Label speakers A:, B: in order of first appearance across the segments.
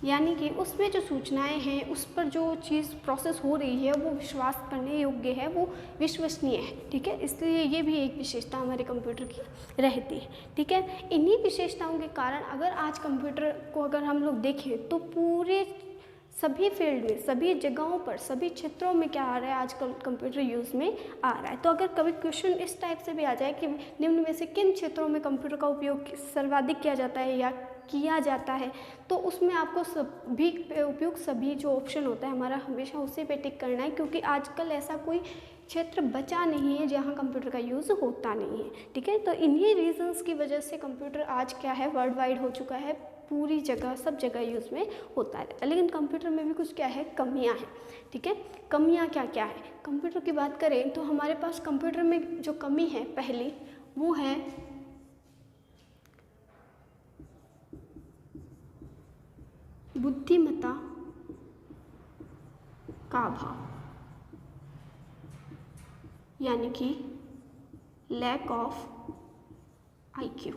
A: यानी कि उसमें जो सूचनाएं हैं, उस पर जो चीज़ प्रोसेस हो रही है वो विश्वास करने योग्य है, वो विश्वसनीय है। ठीक है, इसलिए ये भी एक विशेषता हमारे कंप्यूटर की रहती है। ठीक है, इन्हीं विशेषताओं के कारण अगर आज कंप्यूटर को अगर हम लोग देखें तो पूरे सभी फील्ड में, सभी जगहों पर, सभी क्षेत्रों में क्या आ रहा है, आजकल कंप्यूटर यूज़ में आ रहा है। तो अगर कभी क्वेश्चन इस टाइप से भी आ जाए कि निम्न में से किन क्षेत्रों में कंप्यूटर का उपयोग सर्वाधिक किया जाता है या किया जाता है, तो उसमें आपको सभी उपयुक्त सभी जो ऑप्शन होता है हमारा, हमेशा उसी पे टिक करना है, क्योंकि आजकल ऐसा कोई क्षेत्र बचा नहीं है जहाँ कंप्यूटर का यूज़ होता नहीं है। ठीक है, तो इन्हीं रीजंस की वजह से कंप्यूटर आज क्या है, वर्ल्ड वाइड हो चुका है, पूरी जगह सब जगह यूज़ में होता है। लेकिन कंप्यूटर में भी कुछ क्या है, कमियां हैं। ठीक है, कमियां क्या क्या है, कंप्यूटर की बात करें तो हमारे पास कंप्यूटर में जो कमी है पहली, वो है बुद्धिमत्ता का अभाव, यानी कि लैक ऑफ IQ।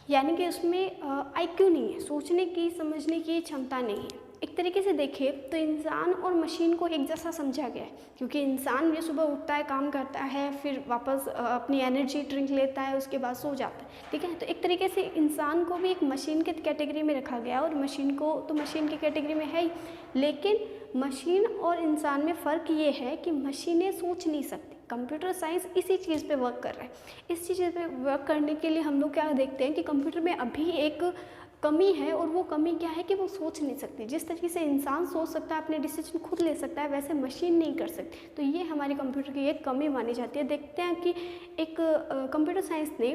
A: यानी कि उसमें IQ नहीं है, सोचने की समझने की क्षमता नहीं है। एक तरीके से देखें तो इंसान और मशीन को एक जैसा समझा गया है, क्योंकि इंसान भी सुबह उठता है, काम करता है, फिर वापस अपनी एनर्जी ड्रिंक लेता है, उसके बाद सो जाता है। ठीक है, तो एक तरीके से इंसान को भी एक मशीन के कैटेगरी में रखा गया, और मशीन को तो मशीन की कैटेगरी में है ही, लेकिन मशीन और इंसान में फ़र्क ये है कि मशीनें सोच नहीं सकती। कंप्यूटर साइंस इसी चीज़ पे वर्क कर रहा है। इस चीज़ पे वर्क करने के लिए हम लोग क्या देखते हैं कि कंप्यूटर में अभी एक कमी है, और वो कमी क्या है कि वो सोच नहीं सकती। जिस तरीके से इंसान सोच सकता है, अपने डिसीजन खुद ले सकता है, वैसे मशीन नहीं कर सकती। तो ये हमारी कंप्यूटर की एक कमी मानी जाती है। देखते हैं कि एक कंप्यूटर साइंस ने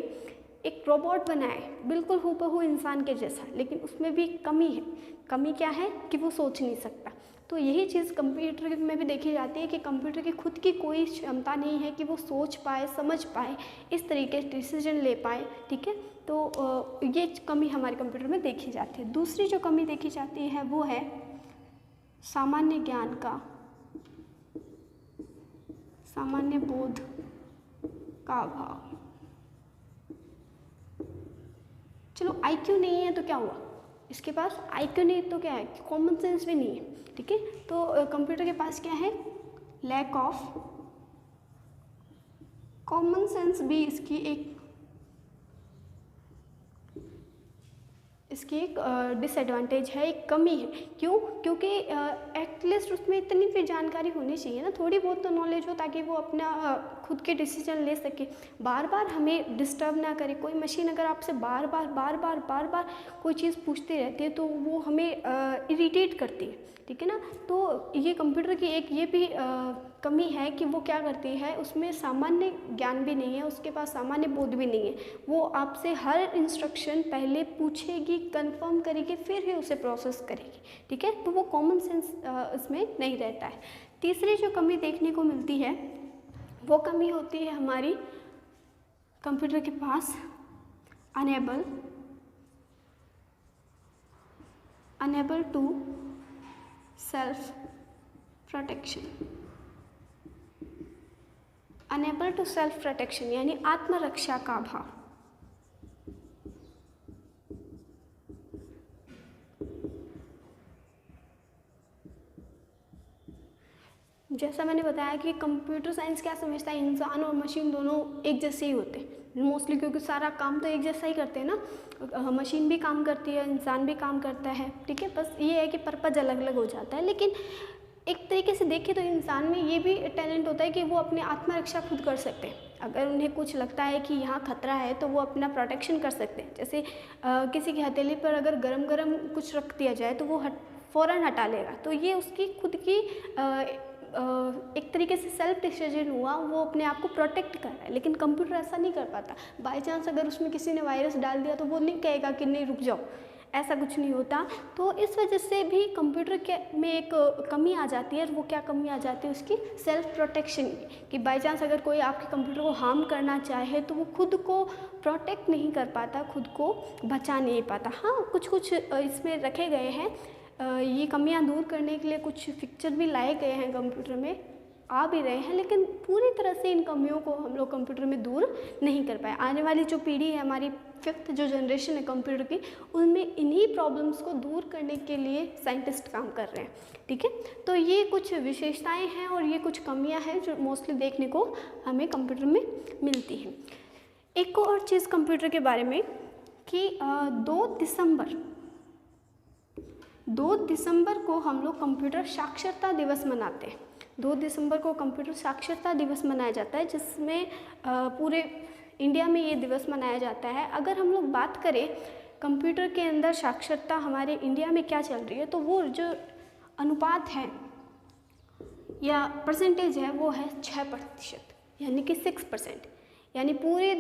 A: एक रोबोट बनाया है, बिल्कुल हूबहू इंसान के जैसा, लेकिन उसमें भी कमी है। कमी क्या है कि वो सोच नहीं सकता। तो यही चीज़ कंप्यूटर में भी देखी जाती है कि कंप्यूटर की खुद की कोई क्षमता नहीं है कि वो सोच पाए, समझ पाए, इस तरीके से डिसीजन ले पाए। ठीक है, तो ये कमी हमारे कंप्यूटर में देखी जाती है। दूसरी जो कमी देखी जाती है वो है सामान्य ज्ञान का, सामान्य बोध का अभाव। चलो IQ नहीं है तो क्या हुआ, इसके पास IQ नहीं तो क्या है, कॉमन सेंस भी नहीं है। ठीक है, तो कंप्यूटर के पास क्या है, लैक ऑफ कॉमन सेंस भी इसकी एक डिसएडवांटेज है, एक कमी है। क्यों? क्योंकि एटलीस्ट उसमें इतनी फिर जानकारी होनी चाहिए ना, थोड़ी बहुत तो नॉलेज हो, ताकि वो अपना खुद के डिसीजन ले सके, बार बार हमें डिस्टर्ब ना करे। कोई मशीन अगर आपसे बार बार कोई चीज़ पूछती रहती है तो वो हमें इरिटेट करती है। ठीक है ना, तो ये कंप्यूटर की एक ये भी कमी है कि वो क्या करती है, उसमें सामान्य ज्ञान भी नहीं है, उसके पास सामान्य बोध भी नहीं है। वो आपसे हर इंस्ट्रक्शन पहले पूछेगी, कंफर्म करेगी, फिर ही उसे प्रोसेस करेगी। ठीक है, तो वो कॉमन सेंस इसमें नहीं रहता है। तीसरी जो कमी देखने को मिलती है वो कमी होती है हमारी कंप्यूटर के पास enable to self protection. Enable to self protection यानी आत्मरक्षा का अभाव। जैसा मैंने बताया कि कंप्यूटर साइंस क्या समझता है, इंसान और मशीन दोनों एक जैसे ही होते हैं मोस्टली, क्योंकि सारा काम तो एक जैसा ही करते हैं ना। मशीन भी काम करती है, इंसान भी काम करता है। ठीक है, बस ये है कि पर्पज़ अलग अलग हो जाता है। लेकिन एक तरीके से देखें तो इंसान में ये भी टैलेंट होता है कि वो अपनी आत्मरक्षा खुद कर सकते हैं। अगर उन्हें कुछ लगता है कि यहाँ खतरा है तो वो अपना प्रोटेक्शन कर सकते हैं। जैसे किसी की हथेली पर अगर गरम गरम कुछ रख दिया जाए तो वो फ़ौरन हटा लेगा। तो ये उसकी खुद की एक तरीके से सेल्फ डिसीजन हुआ, वो अपने आप को प्रोटेक्ट कर रहा है। लेकिन कंप्यूटर ऐसा नहीं कर पाता। बाई चांस अगर उसमें किसी ने वायरस डाल दिया तो वो नहीं कहेगा कि नहीं रुक जाओ, ऐसा कुछ नहीं होता। तो इस वजह से भी कंप्यूटर के में एक कमी आ जाती है। और वो क्या कमी आ जाती है उसकी, सेल्फ प्रोटेक्शन कि बाई चांस अगर कोई आपके कंप्यूटर को हार्म करना चाहे तो वो खुद को प्रोटेक्ट नहीं कर पाता, खुद को बचा नहीं पाता। हाँ, कुछ इसमें रखे गए हैं, ये कमियां दूर करने के लिए कुछ फीचर भी लाए गए हैं कंप्यूटर में। आ भी रहे हैं, लेकिन पूरी तरह से इन कमियों को हम लोग कंप्यूटर में दूर नहीं कर पाए। आने वाली जो पीढ़ी है, हमारी 5th जो जनरेशन है कंप्यूटर की, उनमें इन्हीं प्रॉब्लम्स को दूर करने के लिए साइंटिस्ट काम कर रहे हैं। ठीक है, तो ये कुछ विशेषताएं हैं और ये कुछ कमियां हैं जो मोस्टली देखने को हमें कंप्यूटर में मिलती हैं। एक और चीज़ कंप्यूटर के बारे में कि 2 दिसंबर को हम लोग कंप्यूटर साक्षरता दिवस मनाते हैं। 2 दिसंबर को कंप्यूटर साक्षरता दिवस मनाया जाता है, जिसमें पूरे इंडिया में ये दिवस मनाया जाता है। अगर हम लोग बात करें कंप्यूटर के अंदर साक्षरता हमारे इंडिया में क्या चल रही है, तो वो जो अनुपात है या परसेंटेज है वो है 6%, यानी कि 6%। यानी पूरे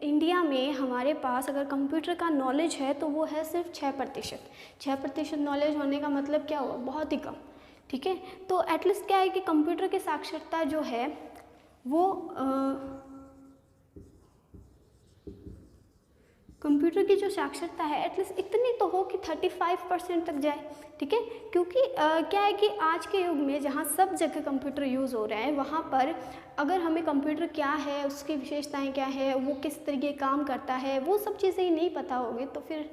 A: इंडिया में हमारे पास अगर कंप्यूटर का नॉलेज है तो वो है सिर्फ 6%। 6% नॉलेज होने का मतलब क्या हुआ, बहुत ही कम। ठीक है, तो एटलीस्ट क्या है कि कंप्यूटर की साक्षरता जो है वो कंप्यूटर की जो साक्षरता है एटलीस्ट इतनी तो हो कि 35% तक जाए। ठीक है, क्योंकि क्या है कि आज के युग में जहाँ सब जगह कंप्यूटर यूज़ हो रहा है, वहाँ पर अगर हमें कंप्यूटर क्या है, उसकी विशेषताएं क्या है, वो किस तरीके काम करता है, वो सब चीज़ें ही नहीं पता होगी तो फिर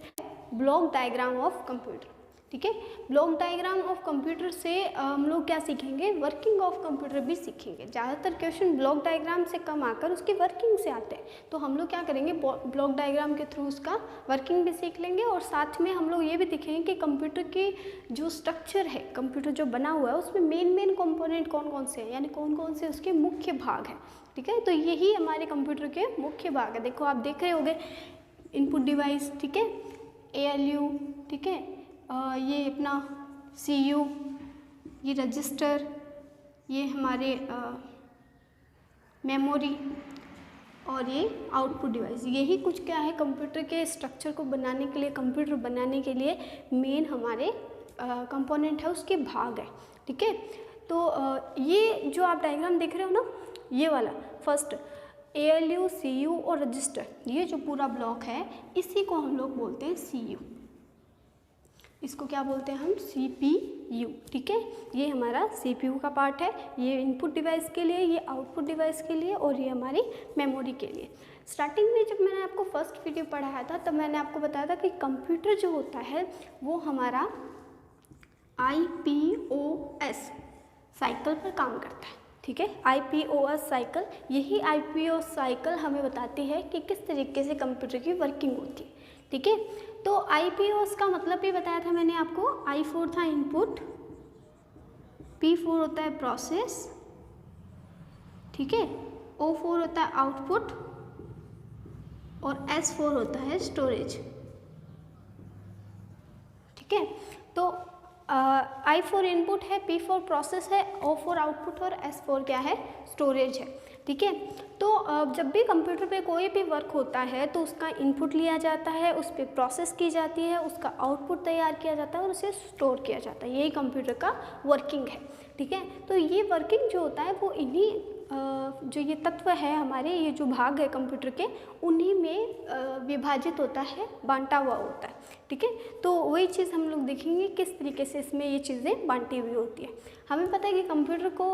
A: ब्लॉक डायग्राम ऑफ कंप्यूटर। ठीक है, ब्लॉक डायग्राम ऑफ कंप्यूटर से हम लोग क्या सीखेंगे, वर्किंग ऑफ कंप्यूटर भी सीखेंगे। ज़्यादातर क्वेश्चन ब्लॉक डायग्राम से कम आकर उसकी वर्किंग से आते हैं, तो हम लोग क्या करेंगे, ब्लॉक डायग्राम के थ्रू उसका वर्किंग भी सीख लेंगे और साथ में हम लोग ये भी दिखेंगे कि कंप्यूटर की जो स्ट्रक्चर है, कंप्यूटर जो बना हुआ है उसमें मेन कंपोनेंट कौन कौन से हैं, यानी कौन कौन से उसके मुख्य भाग हैं। ठीक है, तो यही हमारे कंप्यूटर के मुख्य भाग है। देखो आप देख रहे होंगे इनपुट डिवाइस, ठीक है, ALU, ठीक है, ये अपना CPU, ये रजिस्टर, ये हमारे मेमोरी और ये आउटपुट डिवाइस। यही कुछ क्या है कंप्यूटर के स्ट्रक्चर को बनाने के लिए, कंप्यूटर बनाने के लिए मेन हमारे कंपोनेंट है, उसके भाग है। ठीक है, तो ये जो आप डायग्राम देख रहे हो ना, ये वाला फर्स्ट ALU, CPU और रजिस्टर, ये जो पूरा ब्लॉक है इसी को हम लोग बोलते हैं CPU। इसको क्या बोलते हैं हम, CPU। ठीक है, ये हमारा CPU का पार्ट है, ये इनपुट डिवाइस के लिए, ये आउटपुट डिवाइस के लिए और ये हमारी मेमोरी के लिए। स्टार्टिंग में जब मैंने आपको फर्स्ट वीडियो पढ़ाया था तब मैंने आपको बताया था कि कंप्यूटर जो होता है वो हमारा IPOS साइकिल पर काम करता है। ठीक है, IPOS साइकिल, यही IPOS साइकिल हमें बताती है कि किस तरीके से कंप्यूटर की वर्किंग होती है। ठीक है, तो IPOS का मतलब भी बताया था मैंने आपको। I4 था इनपुट, P4 होता है प्रोसेस, ठीक है, O4 होता है आउटपुट और S4 होता है स्टोरेज। ठीक है, तो I4 इनपुट है, P4 प्रोसेस है, O4 आउटपुट और S4 क्या है, स्टोरेज है। ठीक है, तो जब भी कंप्यूटर पे कोई भी वर्क होता है तो उसका इनपुट लिया जाता है, उस पर प्रोसेस की जाती है, उसका आउटपुट तैयार किया जाता है और उसे स्टोर किया जाता है। यही कंप्यूटर का वर्किंग है। ठीक है, तो ये वर्किंग जो होता है वो इन्हीं जो ये तत्व है हमारे, ये जो भाग है कंप्यूटर के, उन्हीं में विभाजित होता है, बांटा हुआ होता है। ठीक है, तो वही चीज़ हम लोग देखेंगे किस तरीके से इसमें ये चीज़ें बांटी हुई होती है। हमें पता है कि कंप्यूटर को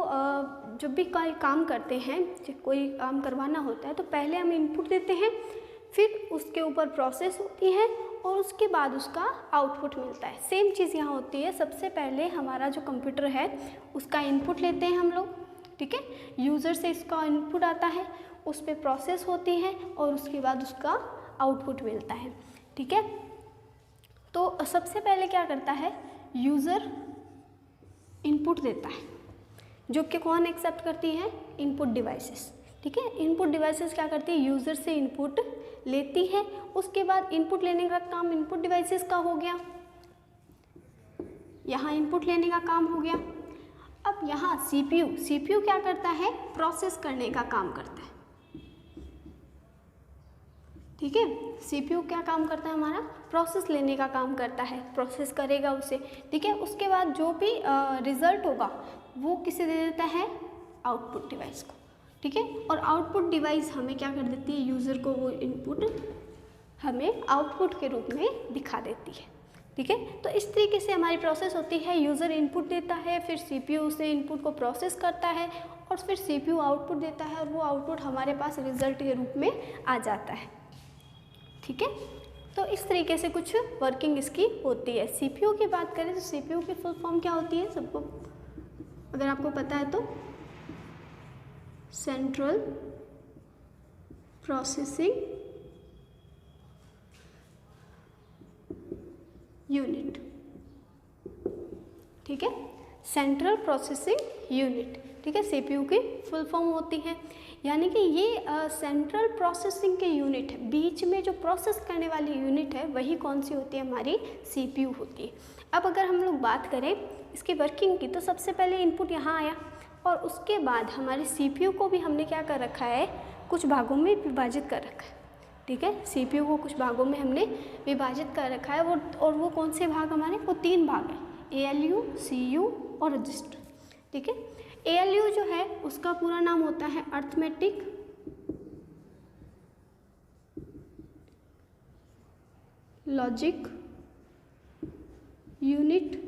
A: जब भी कोई काम करते हैं, कोई काम करवाना होता है तो पहले हम इनपुट देते हैं, फिर उसके ऊपर प्रोसेस होती है और उसके बाद उसका आउटपुट मिलता है। सेम चीज़ यहाँ होती है, सबसे पहले हमारा जो कंप्यूटर है उसका इनपुट लेते हैं हम लोग। ठीक है, यूज़र से इसका इनपुट आता है, उस पर प्रोसेस होती है और उसके बाद उसका आउटपुट मिलता है। ठीक है, तो सबसे पहले क्या करता है, यूज़र इनपुट देता है, जो कि कौन एक्सेप्ट करती है, इनपुट डिवाइसेस। ठीक है, इनपुट डिवाइसेस क्या करती है, यूज़र से इनपुट लेती है, उसके बाद इनपुट लेने का काम इनपुट डिवाइसेस का हो गया, यहाँ इनपुट लेने का काम हो गया। अब यहाँ CPU क्या करता है, प्रोसेस करने का काम करता है। ठीक है, CPU क्या काम करता है हमारा, प्रोसेस लेने का काम करता है, प्रोसेस करेगा उसे। ठीक है, उसके बाद जो भी रिजल्ट होगा वो किसे दे देता है, आउटपुट डिवाइस को। ठीक है, और आउटपुट डिवाइस हमें क्या कर देती है, यूज़र को वो इनपुट हमें आउटपुट के रूप में दिखा देती है। ठीक है। तो इस तरीके से हमारी प्रोसेस होती है, यूज़र इनपुट देता है, फिर सीपीयू उसे इनपुट को प्रोसेस करता है और फिर सीपीयू आउटपुट देता है और वो आउटपुट हमारे पास रिजल्ट के रूप में आ जाता है। ठीक है, तो इस तरीके से कुछ वर्किंग इसकी होती है। सीपीयू की बात करें तो सीपीयू की फुल फॉर्म क्या होती है, सबको अगर आपको पता है तो सेंट्रल प्रोसेसिंग यूनिट। ठीक है, सेंट्रल प्रोसेसिंग यूनिट। ठीक है, सीपीयू की फुल फॉर्म होती है, यानी कि ये सेंट्रल प्रोसेसिंग के यूनिट है, बीच में जो प्रोसेस करने वाली यूनिट है वही कौन सी होती है, हमारी सीपीयू होती है। अब अगर हम लोग बात करें इसकी वर्किंग की, तो सबसे पहले इनपुट यहाँ आया और उसके बाद हमारे सीपीयू को भी हमने क्या कर रखा है, कुछ भागों में विभाजित कर रखा है। ठीक है, सीपीयू को कुछ भागों में हमने विभाजित कर रखा है वो कौन से भाग हमारे, वो 3 भाग हैं, ALU, CU और रजिस्टर। ठीक है, ALU जो है उसका पूरा नाम होता है अर्थमेटिक लॉजिक यूनिट।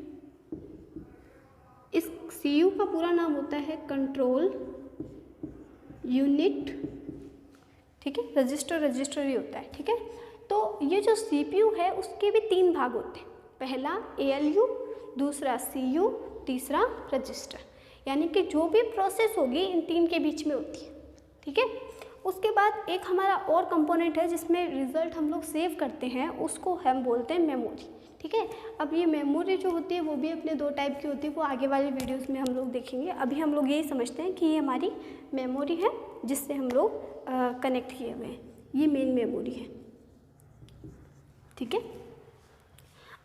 A: इस CU का पूरा नाम होता है कंट्रोल यूनिट। ठीक है, रजिस्टर ही होता है। ठीक है, तो ये जो CPU है उसके भी 3 भाग होते हैं, पहला ALU, दूसरा CU, तीसरा रजिस्टर, यानी कि जो भी प्रोसेस होगी इन 3 के बीच में होती है। ठीक है, उसके बाद एक हमारा और कंपोनेंट है जिसमें रिजल्ट हम लोग सेव करते हैं, उसको हम बोलते हैं मेमोरी। ठीक है, अब ये मेमोरी जो होती है वो भी अपने 2 टाइप की होती है, वो आगे वाले वीडियोस में हम लोग देखेंगे। अभी हम लोग यही समझते हैं कि ये हमारी मेमोरी है जिससे हम लोग कनेक्ट किए हुए हैं, ये मेन मेमोरी है। ठीक है,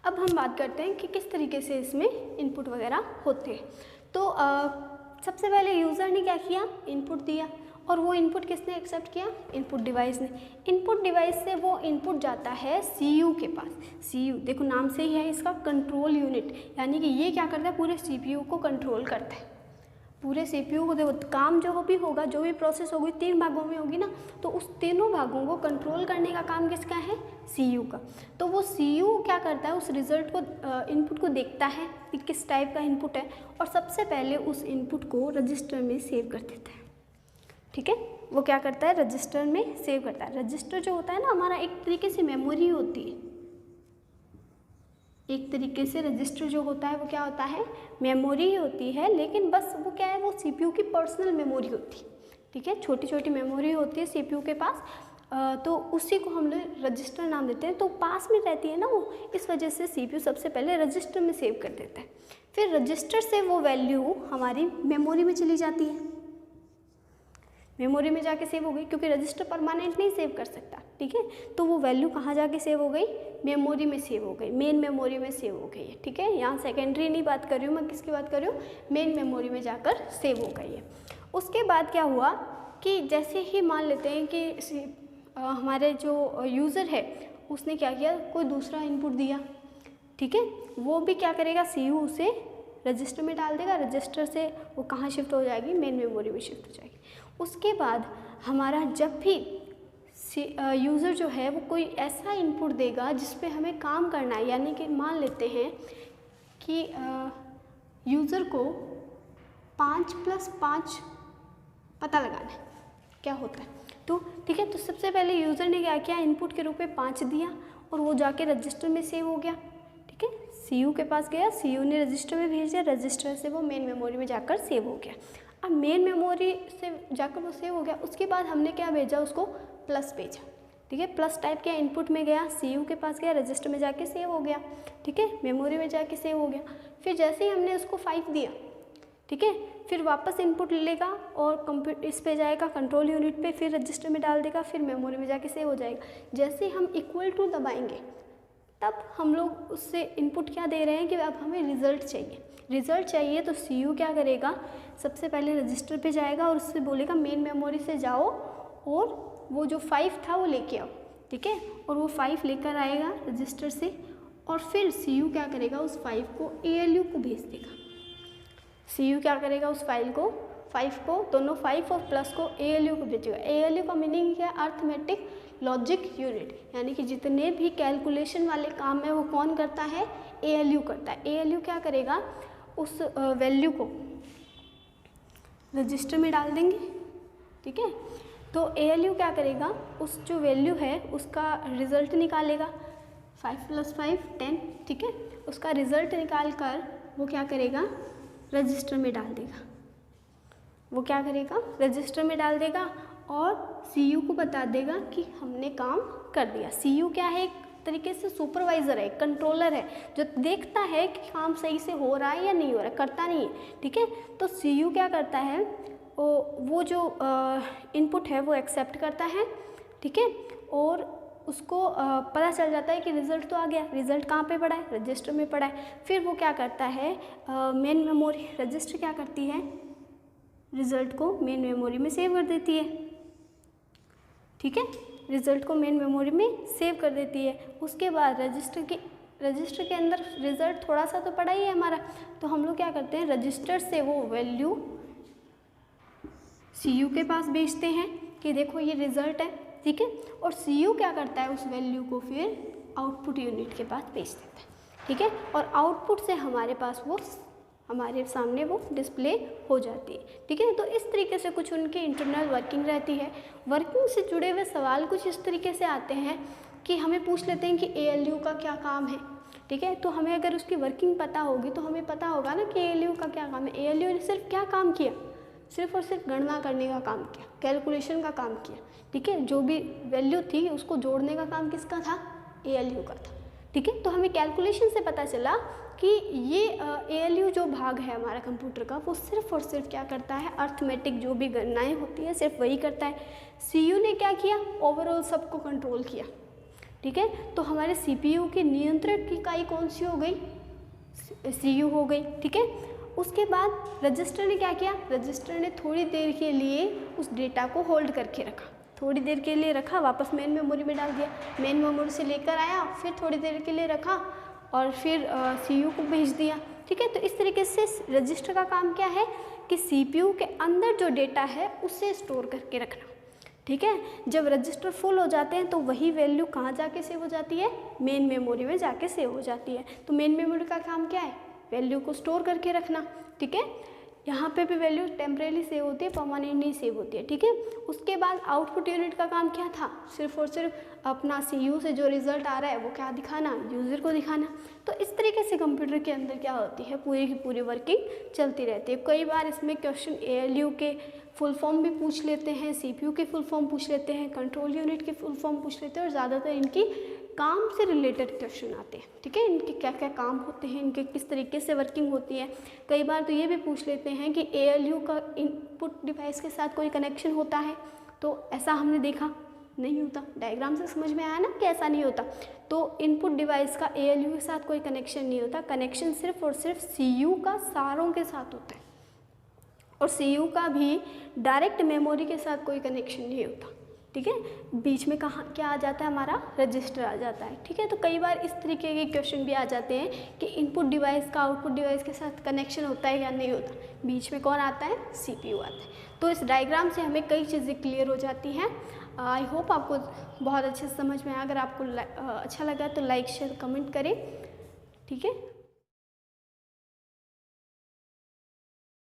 A: अब हम बात करते हैं कि किस तरीके से इसमें इनपुट वगैरह होते हैं। तो सबसे पहले यूज़र ने क्या किया, इनपुट दिया, और वो इनपुट किसने एक्सेप्ट किया, इनपुट डिवाइस ने। इनपुट डिवाइस से वो इनपुट जाता है सीयू के पास। सीयू देखो नाम से ही है इसका, कंट्रोल यूनिट, यानी कि ये क्या करता है, पूरे सीपीयू को कंट्रोल करता है। पूरे सीपीयू को देखो काम जो भी होगा, जो भी प्रोसेस होगी 3 भागों में होगी ना, तो उस तीनों भागों को कंट्रोल करने का काम किसका है, सीयू का। तो वो सीयू क्या करता है, उस रिज़ल्ट को इनपुट को देखता है कि किस टाइप का इनपुट है, और सबसे पहले उस इनपुट को रजिस्टर में सेव कर देता है। ठीक है, वो क्या करता है, रजिस्टर में सेव करता है। रजिस्टर जो होता है ना हमारा, एक तरीके से मेमोरी होती है। एक तरीके से रजिस्टर जो होता है वो क्या होता है, मेमोरी ही होती है, लेकिन बस वो क्या है, वो सीपीयू की पर्सनल मेमोरी होती है। ठीक है, छोटी छोटी मेमोरी होती है सीपीयू के पास, तो उसी को हम लोग रजिस्टर नाम देते हैं। तो पास में रहती है ना वो, इस वजह से सीपीयू सबसे पहले रजिस्टर में सेव कर देता है। फिर रजिस्टर से वो वैल्यू हमारी मेमोरी में चली जाती है, मेमोरी में जाके सेव हो गई, क्योंकि रजिस्टर परमानेंट नहीं सेव कर सकता। ठीक है, तो वो वैल्यू कहाँ जाके सेव हो गई, मेमोरी में सेव हो गई, मेन मेमोरी में सेव हो गई है। ठीक है, यहाँ सेकेंडरी नहीं बात कर रही हूँ मैं, किसकी बात कर रही हूँ, मेन मेमोरी में जाकर सेव हो गई है। उसके बाद क्या हुआ कि जैसे ही मान लेते हैं कि हमारे जो यूज़र है उसने क्या किया, कोई दूसरा इनपुट दिया। ठीक है, वो भी क्या करेगा, सीयू उसे रजिस्टर में डाल देगा, रजिस्टर से वो कहाँ शिफ्ट हो जाएगी, मेन मेमोरी में शिफ्ट हो जाएगी। उसके बाद हमारा जब भी यूज़र जो है वो कोई ऐसा इनपुट देगा जिस पे हमें काम करना है, यानी कि मान लेते हैं कि यूज़र को 5+5 पता लगाना है क्या होता है। तो ठीक है, तो सबसे पहले यूज़र ने क्या किया, इनपुट के रूप में 5 दिया और वो जाके रजिस्टर में सेव हो गया। ठीक है, सीयू के पास गया, सीयू ने रजिस्टर में भेज दिया, रजिस्टर से वो मेन मेमोरी में जाकर सेव हो गया। अब मेन मेमोरी से जाकर वो सेव हो गया, उसके बाद हमने क्या भेजा, उसको प्लस भेजा। ठीक है, प्लस टाइप के इनपुट में गया, सीयू के पास गया, रजिस्टर में जाके सेव हो गया। ठीक है, मेमोरी में जाके सेव हो गया। फिर जैसे ही हमने उसको 5 दिया, ठीक है, फिर वापस इनपुट लेगा और इस पे जाएगा कंट्रोल यूनिट पे, फिर रजिस्टर में डाल देगा, फिर मेमोरी में जाके सेव हो जाएगा। जैसे हम इक्वल टू दबाएंगे तब हम लोग उससे इनपुट क्या दे रहे हैं कि अब हमें रिज़ल्ट चाहिए। रिज़ल्ट चाहिए तो सीयू क्या करेगा, सबसे पहले रजिस्टर पे जाएगा और उससे बोलेगा मेन मेमोरी से जाओ और वो जो 5 था वो लेके आओ। ठीक है, और वो 5 लेकर आएगा रजिस्टर से, और फिर सीयू क्या करेगा, उस 5 को ALU को भेज देगा। सीयू क्या करेगा, उस फाइल को 5 को, दोनों 5 और प्लस को ALU को भेजेगा। ALU का मीनिंग क्या है, अर्थमेटिक लॉजिक यूनिट, यानी कि जितने भी कैलकुलेशन वाले काम है वो कौन करता है, ALU करता है। ALU क्या करेगा, उस वैल्यू को रजिस्टर में डाल देंगे, ठीक है। तो ALU क्या करेगा, उस जो वैल्यू है उसका रिज़ल्ट निकालेगा, 5 + 5 10, ठीक है। उसका रिज़ल्ट निकाल कर वो क्या करेगा, रजिस्टर में डाल देगा। वो क्या करेगा, रजिस्टर में डाल देगा और CU को बता देगा कि हमने काम कर दिया। CU क्या है, एक तरीके से सुपरवाइज़र है, कंट्रोलर है, जो देखता है कि काम सही से हो रहा है या नहीं हो रहा है, करता नहीं है, ठीक है। तो CU क्या करता है, वो जो इनपुट है वो एक्सेप्ट करता है, ठीक है, और उसको पता चल जाता है कि रिज़ल्ट तो आ गया। रिज़ल्ट कहाँ पे पड़ा है, रजिस्टर में पड़ा है। फिर वो क्या करता है, मेन मेमोरी, रजिस्टर क्या करती है, रिज़ल्ट को मेन मेमोरी में सेव कर देती है, ठीक है। रिज़ल्ट को मेन मेमोरी में सेव कर देती है। उसके बाद रजिस्टर के अंदर रिज़ल्ट थोड़ा सा तो पड़ा ही है हमारा, तो हम लोग क्या करते हैं, रजिस्टर से वो वैल्यू CU के पास भेजते हैं कि देखो ये रिज़ल्ट है, ठीक है। और CU क्या करता है, उस वैल्यू को फिर आउटपुट यूनिट के पास भेज देता है, ठीक है। और आउटपुट से हमारे पास वो, हमारे सामने वो डिस्प्ले हो जाती है, ठीक है। तो इस तरीके से कुछ उनकी इंटरनल वर्किंग रहती है। वर्किंग से जुड़े हुए सवाल कुछ इस तरीके से आते हैं कि हमें पूछ लेते हैं कि ALU का क्या काम है, ठीक है। तो हमें अगर उसकी वर्किंग पता होगी तो हमें पता होगा ना कि ALU का क्या काम है। ALU ने सिर्फ क्या काम किया, सिर्फ और सिर्फ गणना करने का काम किया, कैलकुलेशन का काम किया, ठीक है। जो भी वैल्यू थी उसको जोड़ने का काम किसका था, ALU का था, ठीक है। तो हमें कैलकुलेशन से पता चला कि ये ALU जो भाग है हमारा कंप्यूटर का, वो सिर्फ और सिर्फ क्या करता है, अर्थमेटिक जो भी गणनाएं होती है सिर्फ वही करता है। CU ने क्या किया, ओवरऑल सबको कंट्रोल किया, ठीक है। तो हमारे CPU की नियंत्रण की इकाई कौन सी हो गई, CU हो गई, ठीक है। उसके बाद रजिस्टर ने क्या किया, रजिस्टर ने थोड़ी देर के लिए उस डेटा को होल्ड करके रखा, थोड़ी देर के लिए रखा, वापस मेन मेमोरी में डाल दिया, मेन मेमोरी से लेकर आया, फिर थोड़ी देर के लिए रखा और फिर CU को भेज दिया, ठीक है। तो इस तरीके से रजिस्टर का काम क्या है कि CPU के अंदर जो डेटा है उसे स्टोर करके रखना, ठीक है। जब रजिस्टर फुल हो जाते हैं तो वही वैल्यू कहाँ जाके सेव हो जाती है, मेन मेमोरी में जाके सेव हो जाती है। तो मेन मेमोरी का काम क्या है, वैल्यू को स्टोर करके रखना, ठीक है। यहाँ पे भी वैल्यू टेम्परेरी सेव होती है, परमानेंट नहीं सेव होती है, ठीक है। उसके बाद आउटपुट यूनिट का काम क्या था, सिर्फ और सिर्फ अपना CU से जो रिज़ल्ट आ रहा है वो क्या दिखाना, यूज़र को दिखाना। तो इस तरीके से कंप्यूटर के अंदर क्या होती है, पूरी की पूरी वर्किंग चलती रहती है। कई बार इसमें क्वेश्चन ALU के फुल फॉर्म भी पूछ लेते हैं, CPU के फुल फॉर्म पूछ लेते हैं, कंट्रोल यूनिट के फुल फॉर्म पूछ लेते हैं, और ज़्यादातर इनकी काम से रिलेटेड क्वेश्चन आते हैं, ठीक है। इनके क्या क्या काम होते हैं, इनके किस तरीके से वर्किंग होती है। कई बार तो ये भी पूछ लेते हैं कि ALU का इनपुट डिवाइस के साथ कोई कनेक्शन होता है, तो ऐसा हमने देखा नहीं होता। डायग्राम से समझ में आया ना कि ऐसा नहीं होता। तो इनपुट डिवाइस का ALU के साथ कोई कनेक्शन नहीं होता, कनेक्शन सिर्फ और सिर्फ CU का सारों के साथ होता है, और CU का भी डायरेक्ट मेमोरी के साथ कोई कनेक्शन नहीं होता, ठीक है। बीच में कहाँ क्या आ जाता है, हमारा रजिस्टर आ जाता है, ठीक है। तो कई बार इस तरीके के क्वेश्चन भी आ जाते हैं कि इनपुट डिवाइस का आउटपुट डिवाइस के साथ कनेक्शन होता है या नहीं होता, बीच में कौन आता है, CPU आता है। तो इस डायग्राम से हमें कई चीज़ें क्लियर हो जाती हैं। आई होप आपको बहुत अच्छे से समझ में आया। अगर आपको अच्छा लगा तो लाइक शेयर कमेंट करें, ठीक है।